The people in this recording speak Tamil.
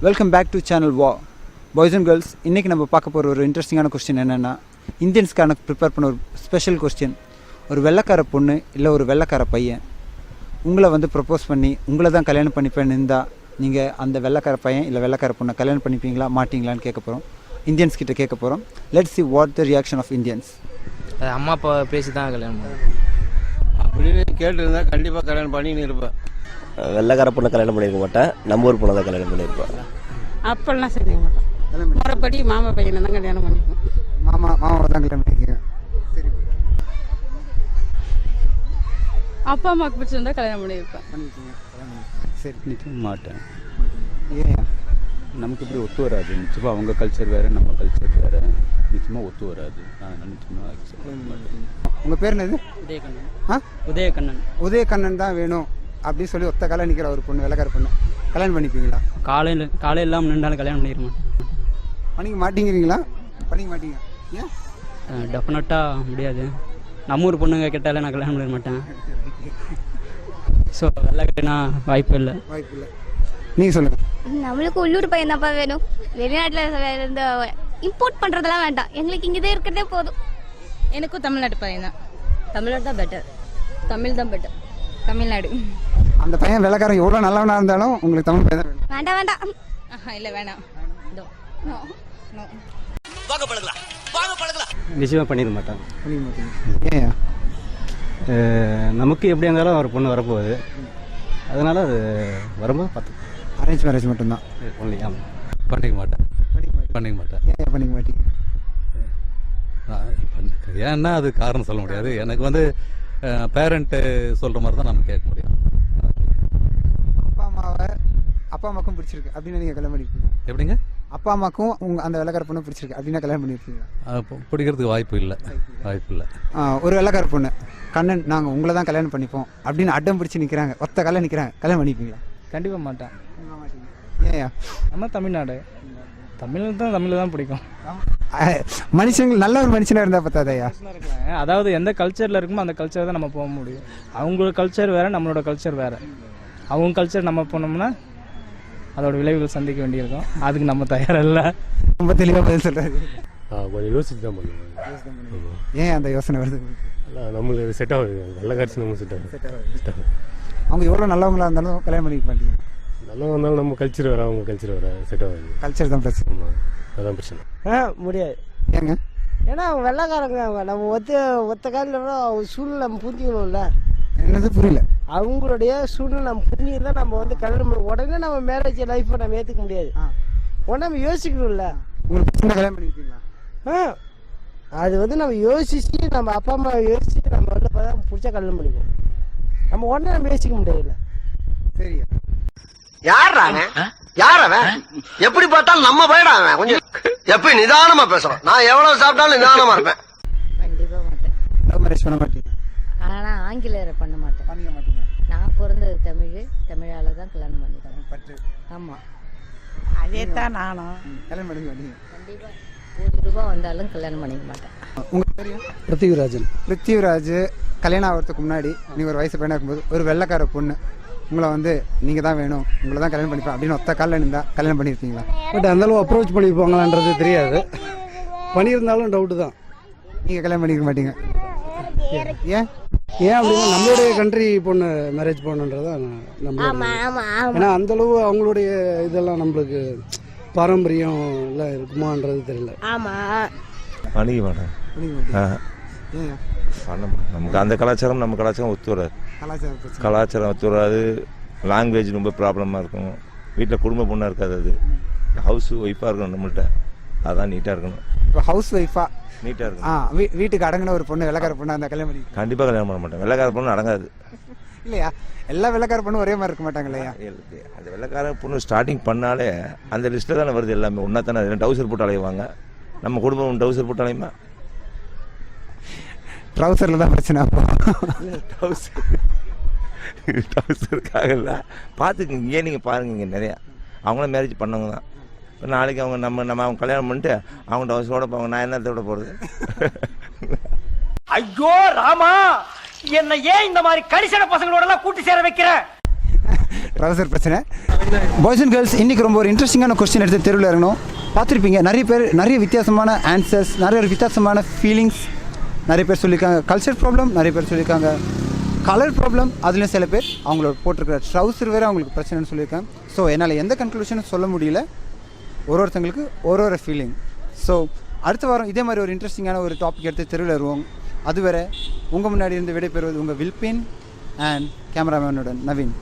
Welcome back to channel boys and girls. இன்றைக்கி நம்ம பார்க்க போகிற ஒரு இன்ட்ரெஸ்டிங்கான கொஸ்டின் என்னென்னா, இந்தியன்ஸ்க்கான ப்ரிப்பேர் பண்ண ஒரு ஸ்பெஷல் கொஸ்டின். ஒரு வெள்ளைக்கார பொண்ணு இல்லை ஒரு வெள்ளைக்கார பையன் உங்களை வந்து ப்ரப்போஸ் பண்ணி உங்களை தான் கல்யாணம் பண்ணிப்பேன்னு இருந்தால் நீங்கள் அந்த வெள்ளைக்கார பையன் இல்லை வெள்ளைக்கார பொண்ணை கல்யாணம் பண்ணிப்பீங்களா மாட்டிங்களான்னு கேட்க போகிறோம். இந்தியன்ஸ் கிட்ட கேட்க போகிறோம். Let's see what the reaction of Indians. அம்மா அப்பா பேசி தான் கல்யாணம் பண்ணுவேன் அப்படின்னு கேட்டுருந்தா கண்டிப்பாக கல்யாணம் பண்ணின்னு இருப்பேன். வெள்ளைக்கார பொண்ணை கல்யாணம் பண்ணியிருக்க மாட்டேன், நம்ம ஊர் பொண்ணை தான் கல்யாணம் பண்ணியிருப்பேன். அப்பெல்லாம் செய்ய மாட்டேன். முறைப்படி மாமா பையனை தான் கல்யாணம் பண்ணிப்போம். மாமாவை தான் கல்யாணம் பண்ணிக்கிறேன். சரி, அப்பா அம்மாவுக்கு பிடிச்சிருந்தா கல்யாணம் பண்ணியிருப்பேன். சரி. நிச்சயமா மாட்டேன். ஏன்? நமக்கு இப்படி ஒத்து வராது. நிச்சயமாக அவங்க கல்ச்சர் வேறு, நம்ம கல்ச்சர் வேறு. நிச்சயமாக ஒத்து வராது. நான் நிச்சயமாக அக்செப்ட் பண்ண மாட்டேன். உங்கள் பேர் என்னது? உதயகண்ணன். உதயகண்ணன் தான் வேணும் அப்படின்னு சொல்லி ஒத்த காலம் நிற்கிற ஒரு பொண்ணு வெள்ளைக்கார பொண்ணு கல்யாணம் பண்ணிப்பீங்களா? காலையில் இல்லாமல் நின்றாலும் கல்யாணம் பண்ணிட மாட்டேன். பண்ணிக்க மாட்டேங்கிறீங்களா? பண்ணிக்க மாட்டீங்க. ஏன்? டெஃபினட்டாக முடியாது. நம்ம ஊர் பொண்ணுங்க கேட்டாலே நான் கல்யாணம் பண்ணிட மாட்டேன். ஸோ வெள்ளைக்காரனா வாய்ப்பு இல்லை. வாய்ப்பு இல்லை. நீங்கள் சொல்லுங்கள். நம்மளுக்கு உள்ளூர் பையன் தான்ப்பா வேணும். வெளிநாட்டில் இருந்து இம்போர்ட் பண்ணுறதெல்லாம் வேண்டாம். எங்களுக்கு இங்கே இருக்கிறதே போதும். எனக்கும் தமிழ்நாட்டு பையன் தான். தமிழ்நாடு தான் பெட்டர். தமிழ் தான் பெட்டர். தமிழ்நாடு. அந்த பையன் வெள்ளைக்காரன் எவ்வளோ நல்லவனா இருந்தாலும் உங்களுக்கு தமிழ் பையன் தான் வேணும். வேண்டாம் வேண்டாம். இல்லை வேணாம். நிச்சயமாக பண்ணிட மாட்டேன். பண்ணிக்க மாட்டீங்க. ஏன்? நமக்கு எப்படி இருந்தாலும் ஒரு பொண்ணு வரப்போகுது. அதனால் அது வரும்போது பார்த்து அரேஞ்ச் மேரேஜ் மட்டும்தான். ஒன்லி. ஆமாம், பண்ணிக்க மாட்டேன். பண்ணிக்க மாட்டேன். ஏன் பண்ணிக்க மாட்டீங்க? ஏன்னா அது காரணம் சொல்ல முடியாது. எனக்கு வந்து பேரண்ட்டு சொல்கிற மாதிரி தான் நம்ம கேட்க முடியும். அப்பா அம்மாக்கும் பிடிச்சிருக்கு அப்படின்னா நீங்கள் கல்யாணம் பண்ணிருப்பீங்க. எப்படிங்க? அப்பா அம்மாக்கும் உங்கள் அந்த வெள்ளைக்கார பொண்ணு பிடிச்சிருக்கு அப்படின்னா கல்யாணம் பண்ணியிருப்பீங்க. பிடிக்கிறதுக்கு வாய்ப்பு இல்லை. ஒரு வெள்ளைக்கார பொண்ணு கண்ணன் நாங்கள் உங்களை தான் கல்யாணம் பண்ணிப்போம் அப்படின்னு அடம் பிடிச்சி நிற்கிறாங்க, ஒத்த கல்யாணம் நிற்கிறாங்க, கல்யாணம் பண்ணிப்பீங்களா? கண்டிப்பாக மாட்டேன். ஏன்? நம்ம தமிழ்நாடு. தமிழ் தான் பிடிக்கும். மனுஷங்க நல்ல ஒரு மனுஷனாக இருந்தால் பார்த்தாதையா. அதாவது எந்த கல்ச்சரில் இருக்குமோ அந்த கல்ச்சர் தான் நம்ம போக முடியும். அவங்களோட கல்ச்சர் வேறு, நம்மளோட கல்ச்சர் வேறு. அவங்க கல்ச்சர் நம்ம போனோம்னா அதோட விளைவுகள் சந்திக்க வேண்டியிருக்கும். அதுக்கு நம்ம தயாராக இல்லை. ரொம்ப தெளிவாக பதில் சொல்கிறாரு. கொஞ்சம் யோசிச்சு தான் பண்ணுவோம். ஏன் அந்த யோசனை வருது? நம்மளுக்கு செட் ஆகுது. நல்ல காட்சி நம்ம செட் ஆகுது. அவங்க எவ்வளோ நல்லவங்களா இருந்தாலும் கல்யாணம் பண்ணிக்க மாட்டீங்க. நல்லவங்க இருந்தாலும் நம்ம கல்ச்சர் வேறு, அவங்க கல்ச்சர் வேறு, செட் ஆகுது. கல்ச்சர் தான் பிரச்சனை. அதான் பிரச்சனை. முடியாது. ஏங்க? ஏன்னா அவங்க வெள்ளைக்காரங்க. அவங்க நம்ம ஒத்த காலில் அவங்க சூழ்நிலை நம்ம புரிஞ்சுக்கணும்ல. என்னது புரியல? அவங்களுடைய சூழ்நிலை நம்ம புரிஞ்சுதான் நம்ம வந்து கல்யாணம் பண்ண உடனே நம்ம மேரேஜ் லைஃப்பை நம்ம ஏற்றுக்க முடியாது. உடனே நம்ம யோசிக்கணும்ல. உங்களுக்கு பிரச்சனை கல்யாணம் பண்ணிருக்கீங்களா? அது வந்து நம்ம யோசிச்சு நம்ம அப்பா அம்மா யோசிச்சு நம்ம வந்து பிடிச்சா கல்யாணம் பண்ணிக்குவோம். நம்ம உடனே நம்ம யோசிக்க முடியாதுல்ல. சரியா? யார் அவன்? எப்படி பார்த்தாலும் நம்ம போயிடா. அவன் கொஞ்சம் எப்படி நிதானமா பேசுறான். நான் எவ்வளவு சாப்பிட்டாலும் நிதானமா இருப்பேன். கண்டிப்பாக மாட்டேன். லவ் மேரேஜ் பண்ண மாட்டீங்க? ஆனால் ஆங்கிலேயரை பண்ண மாட்டேன். பண்ணிக்க மாட்டீங்க. நான் பிறந்தது தமிழால் தான் கல்யாணம் பண்ணிக்கிறேன். பற்று. ஆமாம், அதே தான் நானும். கல்யாணம் பண்ணிக்க மாட்டீங்க. கண்டிப்பாக 1 ரூபா வந்தாலும் கல்யாணம் பண்ணிக்க மாட்டேன். உங்கள் பேர்? பிருத்திவிராஜன். பிருத்திவிராஜ். கல்யாணம் ஆகிறதுக்கு முன்னாடி நீங்கள் ஒரு வயசு பையனாக இருக்கும்போது ஒரு வெள்ளைக்கார பொண்ணு உங்களை வந்து நீங்கள் தான் வேணும், உங்களை தான் கல்யாணம் பண்ணிப்பேன் அப்படின்னு ஒத்த காலில் இருந்தால் கல்யாணம் பண்ணியிருக்கீங்களா? பட் அந்தளவு அப்ரோச் பண்ணியிருப்பாங்களான்றது தெரியாது. பண்ணியிருந்தாலும் டவுட்டு தான். நீங்கள் கல்யாணம் பண்ணிக்க மாட்டீங்க. ஏன்? ஏன் அப்படின்னா நம்மளுடைய கண்ட்ரி பொண்ணு மேரேஜ் பண்ணுன்றதான் நம்ம. ஏன்னா அந்தளவு அவங்களுடைய இதெல்லாம் நம்மளுக்கு பாரம்பரியம் எல்லாம் இருக்குமான்றது தெரியல. பண்ணிக்க மாட்டேன். ஏன்? நமக்கு அந்த கலாச்சாரம் நம்ம கலாச்சாரம் ஒத்து வராது. கலாச்சாரம் ஒத்து வராது. லாங்குவேஜ் ரொம்ப ப்ராப்ளமாக இருக்கும். வீட்டில் குடும்ப பொண்ணாக இருக்காது. அது ஹவுஸ் ஒய்ஃபாக இருக்கணும் நம்மள்கிட்ட. அதான் நீட்டாக இருக்கணும். இப்போ ஹவுஸ் ஒய்ஃபா நீட்டாக இருக்கணும். வீட்டுக்கு அடங்கின ஒரு பொண்ணு வெள்ளைக்கார பொண்ணு அந்த கல்யாணம் பண்ணி கண்டிப்பாக கல்யாணம் பண்ண மாட்டேன். வெள்ளைக்கார பொண்ணு அடங்காது. இல்லையா? எல்லா வெள்ளைக்கார பொண்ணும் ஒரே மாதிரி இருக்க மாட்டாங்க இல்லையா? அந்த வெள்ளைக்கார பொண்ணு ஸ்டார்டிங் பண்ணாலே அந்த லிஸ்ட்டில் தானே வருது. எல்லாமே ஒன்றா தானே. டவுசர் போட்டு அலைவாங்க. நம்ம குடும்பம் டவுசர் போட்டு அலையுமா? ட்ரௌசரில் தான் பிரச்சனை. அப்போ டவுசருக்காக இல்லை. பார்த்துக்குங்க. இங்கே நீங்கள் பாருங்க, இங்கே நிறையா அவங்களும் மேரேஜ் பண்ணவங்க தான். இப்போ நாளைக்கு அவங்க நம்ம அவங்க கல்யாணம் பண்ணிட்டு அவங்க டவுசரோட போவாங்க. நான் என்னத்தோட போகிறது? ஐயோ ராமா, என்ன ஏன் இந்த மாதிரி கரிசன பசங்களோட எல்லாம் கூட்டி சேர வைக்கிற? ட்ரௌசர் பிரச்சனை. பாய்ஸ் அண்ட் கேர்ள்ஸ் இன்றைக்கி ரொம்ப ஒரு இன்ட்ரெஸ்டிங்கான கொஸ்டின் எடுத்து தெருவில் இறங்கணும். பார்த்துருப்பீங்க நிறைய பேர் நிறைய வித்தியாசமான ஆன்சர்ஸ், நிறைய வித்தியாசமான ஃபீலிங்ஸ். நிறைய பேர் சொல்லியிருக்காங்க கல்ச்சர் ப்ராப்ளம், நிறைய பேர் சொல்லியிருக்காங்க கலர் ப்ராப்ளம். அதுலேயும் சில பேர் அவங்களோட போட்டிருக்கிற ட்ரௌசர் வேறு அவங்களுக்கு பிரச்சனைன்னு சொல்லியிருக்காங்க. ஸோ என்னால் எந்த கன்க்ளூஷனும் சொல்ல முடியல. ஒருத்தங்களுக்கு ஒரு ஃபீலிங். ஸோ அடுத்த வாரம் இதே மாதிரி ஒரு இன்ட்ரெஸ்டிங்கான ஒரு டாபிக் எடுத்து தெருவில் வருவோம். அதுவரை உங்கள் முன்னாடி இருந்து விடைபெறுவது உங்கள் வில்பின் அண்ட் கேமராமேனுடன் நவீன்.